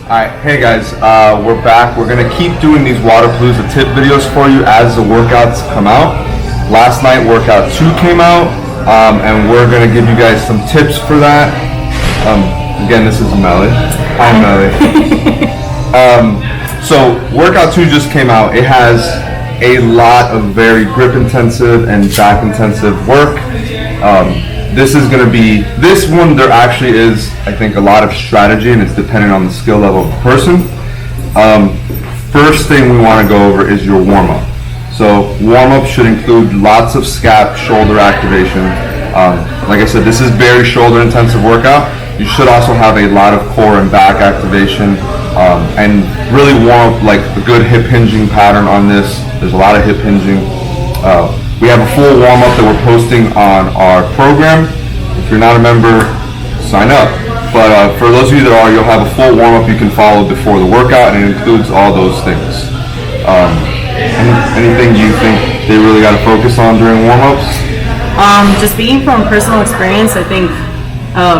Alright, hey guys, we're back. We're going to keep doing these Waterpalooza tip videos for you as the workouts come out. Last night, workout 2 came out, and we're going to give you guys some tips for that. Again, this is Melly. Hi, Melly. So, workout 2 just came out. It has a lot of very grip-intensive and back-intensive work. This is going to be, this one there actually is, I think, a lot of strategy, and it's dependent on the skill level of the person. First thing we want to go over is your warm-up. So warm-up should include lots of scap shoulder activation. Like I said, this is very shoulder intensive workout. You should also have a lot of core and back activation, and really warm up like a good hip hinging pattern on this. There's a lot of hip hinging. We have a full warm-up that we're posting on our program. If you're not a member, sign up. But for those of you that are, you'll have a full warm-up you can follow before the workout, and it includes all those things. Anything you think they really got to focus on during warm-ups? Just speaking from personal experience, I think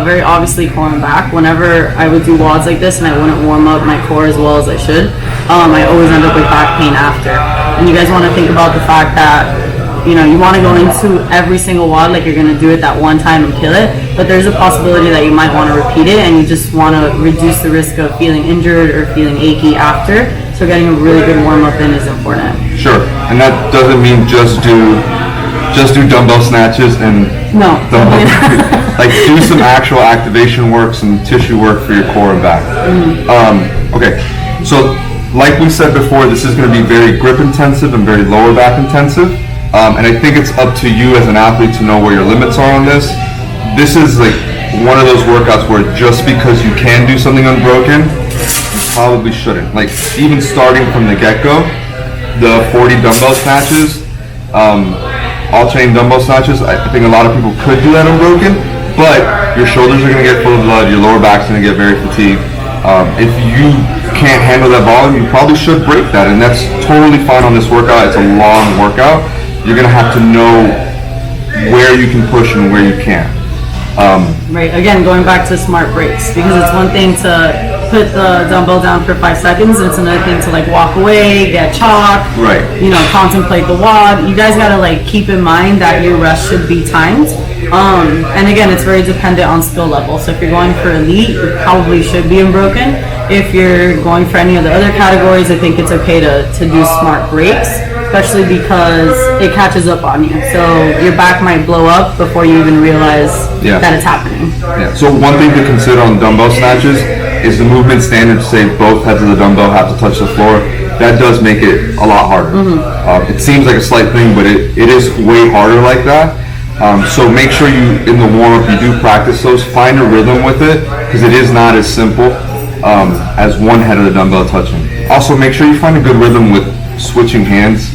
very obviously core and back. Whenever I would do WODs like this and I wouldn't warm up my core as well as I should, I always end up with back pain after. And you guys want to think about the fact that you want to go into every single WOD like you're going to do it that one time and kill it, but there's a possibility that you might want to repeat it, and you just want to reduce the risk of feeling injured or feeling achy after. So getting a really good warm-up in is important. Sure, and that doesn't mean just do dumbbell snatches and dumbbell like do some actual activation work, some tissue work for your core and back. Okay, so like we said before, this is going to be very grip intensive and very lower back intensive. And I think it's up to you as an athlete to know where your limits are on this. This is like one of those workouts where just because you can do something unbroken, you probably shouldn't. Like even starting from the get-go, the 40 dumbbell snatches, alternating dumbbell snatches, I think a lot of people could do that unbroken, but your shoulders are going to get full of blood, your lower back's going to get very fatigued. If you can't handle that volume, you probably should break that, and that's totally fine on this workout. It's a long workout. You're going to have to know where you can push and where you can't. Right, again, going back to smart breaks, because it's one thing to put the dumbbell down for 5 seconds, and it's another thing to like walk away, get chalk, right, contemplate the WOD. You guys got to like keep in mind that your rest should be timed. And again, it's very dependent on skill level. So if you're going for elite, it probably should be unbroken. If you're going for any of the other categories, I think it's okay to do smart breaks, especially because it catches up on you. So your back might blow up before you even realize that it's happening. Yeah. So one thing to consider on dumbbell snatches is the movement standard to say both heads of the dumbbell have to touch the floor. That does make it a lot harder. It seems like a slight thing, but it is way harder like that. So make sure you, in the warm-up, you do practice those. Find a rhythm with it, because it is not as simple as one head of the dumbbell touching. Also, make sure you find a good rhythm with switching hands.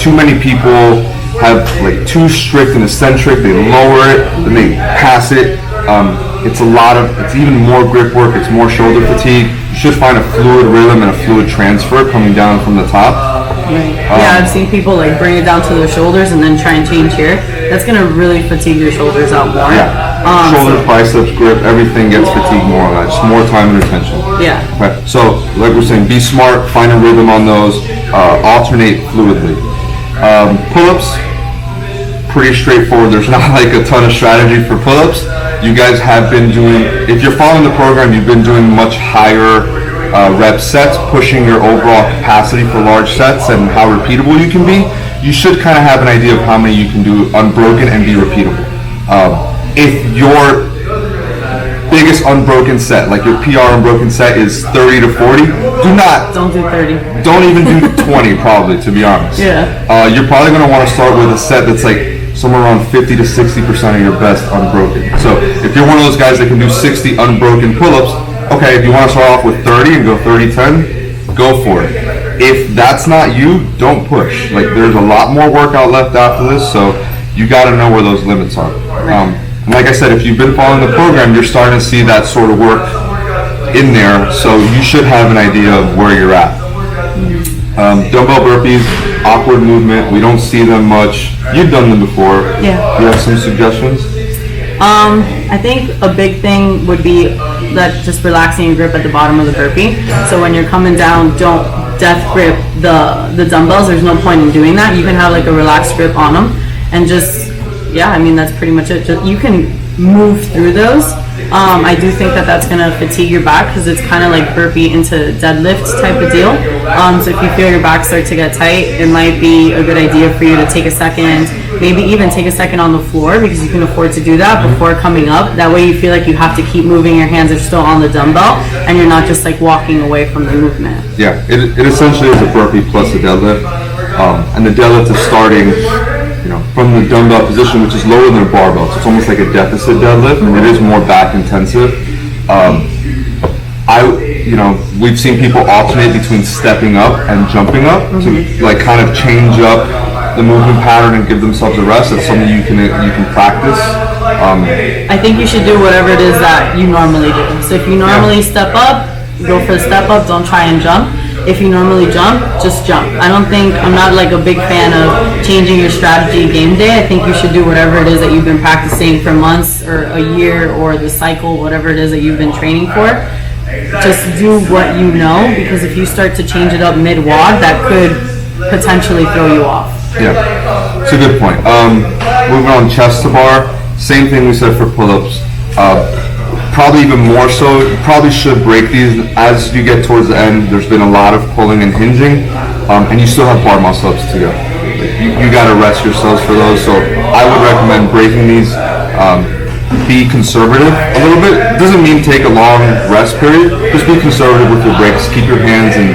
Too many people have like too strict and eccentric. They lower it, then they pass it. It's even more grip work. It's more shoulder fatigue. You should find a fluid rhythm and a fluid transfer coming down from the top. Right. I've seen people like bring it down to their shoulders and then try and change here. That's gonna really fatigue your shoulders out more. Shoulders, biceps, grip, everything gets fatigued more on that. Just more time and attention. Yeah. Okay. So, like we're saying, be smart. Find a rhythm on those. Alternate fluidly. Pull-ups, pretty straightforward. There's not like a ton of strategy for pull-ups. You guys have been doing, if you're following the program, you've been doing much higher rep sets, pushing your overall capacity for large sets and how repeatable you can be. You should kind of have an idea of how many you can do unbroken and be repeatable. If your biggest unbroken set, like your PR unbroken set, is 30 to 40, don't do 30. Don't even do 20 probably, to be honest. Yeah. You're probably going to want to start with a set that's like somewhere around 50 to 60% of your best unbroken. So if you're one of those guys that can do 60 unbroken pull-ups, okay, if you want to start off with 30 and go 30-10, go for it. If that's not you, don't push. Like, there's a lot more workout left after this, so you got to know where those limits are. And like I said, if you've been following the program, you're starting to see that sort of work in there, so you should have an idea of where you're at. Dumbbell burpees, awkward movement. We don't see them much. You've done them before. Yeah. Do you have some suggestions? I think a big thing would be that just relaxing your grip at the bottom of the burpee. So when you're coming down, don't death grip the dumbbells. There's no point in doing that. You can have like a relaxed grip on them and just, yeah, I mean, that's pretty much it. Just, you can move through those. I do think that that's going to fatigue your back because it's kind of like burpee into deadlift type of deal. So if you feel your back start to get tight, it might be a good idea for you to take a second, maybe even take a second on the floor because you can afford to do that before coming up. That way you feel like you have to keep moving, your hands are still on the dumbbell and you're not just like walking away from the movement. Yeah, it essentially is a burpee plus a deadlift. And the deadlift is starting from the dumbbell position, which is lower than a barbell. So it's almost like a deficit deadlift, and it is more back intensive. We've seen people alternate between stepping up and jumping up to like kind of change up the movement pattern and give themselves a rest. That's something you can practice. I think you should do whatever it is that you normally do. So if you normally step up, go for the step up, don't try and jump. If you normally jump, just jump. I'm not like a big fan of changing your strategy game day. I think you should do whatever it is that you've been practicing for months or a year or the cycle, whatever it is that you've been training for. Just do what you know, because if you start to change it up mid-WOD, that could potentially throw you off. Yeah, it's a good point. Moving on, chest to bar, same thing we said for pull-ups. Probably even more so, you probably should break these as you get towards the end. There's been a lot of pulling and hinging, and you still have bar muscle-ups to go. You got to rest yourselves for those, so I would recommend breaking these. Be conservative a little bit. It doesn't mean take a long rest period, just be conservative with your breaks. Keep your hands and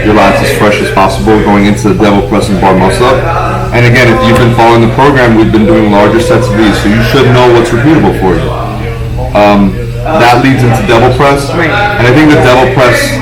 your lats as fresh as possible going into the devil press and bar muscle-up. And again, if you've been following the program, we've been doing larger sets of these, so you should know what's repeatable for you. That leads into devil press, and I think the devil press,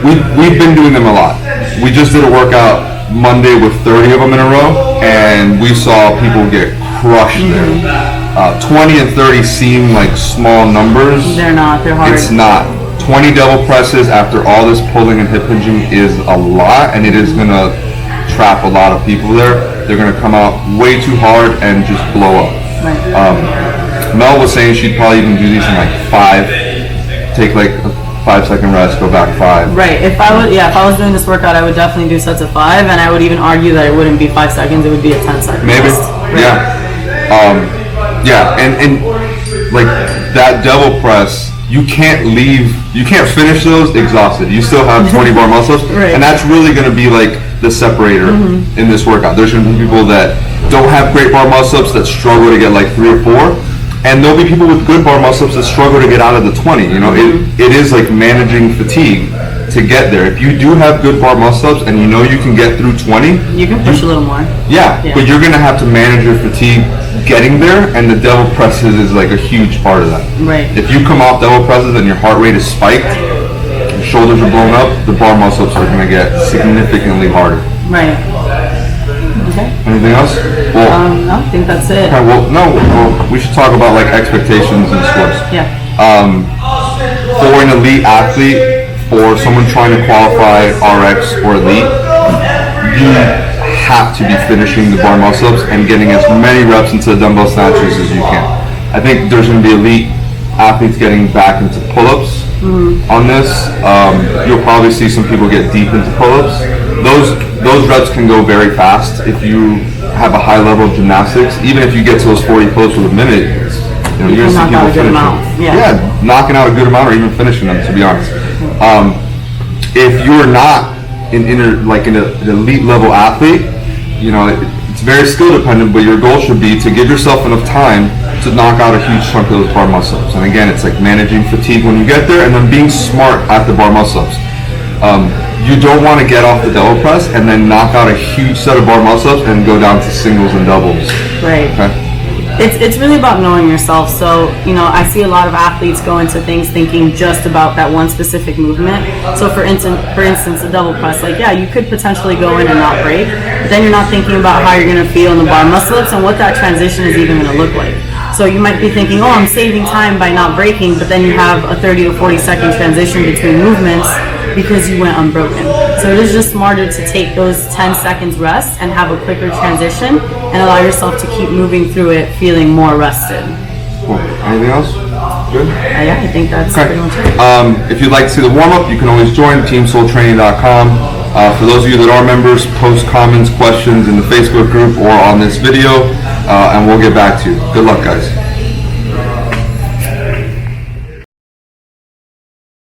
we've been doing them a lot. We just did a workout Monday with 30 of them in a row, and we saw people get crushed there. 20 and 30 seem like small numbers. They're not, they're hard. It's not. 20 devil presses after all this pulling and hip hinging is a lot, and it is going to trap a lot of people there. They're going to come out way too hard and just blow up. Mel was saying she'd probably even do these in like 5, take like a 5-second rest, go back 5. Right. If I was doing this workout, I would definitely do sets of 5, and I would even argue that it wouldn't be 5 seconds; it would be a 10-second. Maybe. Rest. Right. Yeah, and like that devil press, you can't finish those exhausted. You still have 20 bar muscles, and that's really going to be like the separator in this workout. There's going to be people that don't have great bar muscle-ups that struggle to get like 3 or 4, and there'll be people with good bar muscle-ups that struggle to get out of the 20. It is like managing fatigue to get there. If you do have good bar muscle-ups and you know you can get through 20, you can push a little more. Yeah, but you're going to have to manage your fatigue getting there, and the devil presses is like a huge part of that. Right. If you come off devil presses and your heart rate is spiked, your shoulders are blown up, the bar muscle-ups are going to get significantly harder. Right. Okay. Anything else? Well, no, I think that's it. Okay, we should talk about like expectations and scores. Yeah. For an elite athlete, for someone trying to qualify RX or elite, you have to be finishing the bar muscle-ups and getting as many reps into the dumbbell snatches as you can. I think there's going to be elite athletes getting back into pull-ups on this. You'll probably see some people get deep into pull-ups. Those reps can go very fast if you have a high level of gymnastics. Even if you get to those 40 pull-ups with a minute, you're going to see people finishing. Yeah, knocking out a good amount or even finishing them, to be honest. If you're not an elite level athlete, it's very skill dependent, but your goal should be to give yourself enough time to knock out a huge chunk of those bar muscle-ups. And again, it's like managing fatigue when you get there and then being smart at the bar muscle-ups. You don't want to get off the devil press and then knock out a huge set of bar muscle-ups and go down to singles and doubles. Right. Okay? It's really about knowing yourself. So, I see a lot of athletes go into things thinking just about that one specific movement. So for instance, the double press, you could potentially go in and not break, but then you're not thinking about how you're going to feel in the bar muscle-ups and what that transition is even going to look like. So you might be thinking, I'm saving time by not breaking, but then you have a 30 to 40 second transition between movements because you went unbroken. So it is just smarter to take those 10 seconds rest and have a quicker transition and allow yourself to keep moving through it feeling more rested. Cool. Anything else? Good? Yeah, I think that's pretty much it. If you'd like to see the warm-up, you can always join teamsoultraining.com. For those of you that are members, post comments, questions in the Facebook group or on this video, and we'll get back to you. Good luck, guys.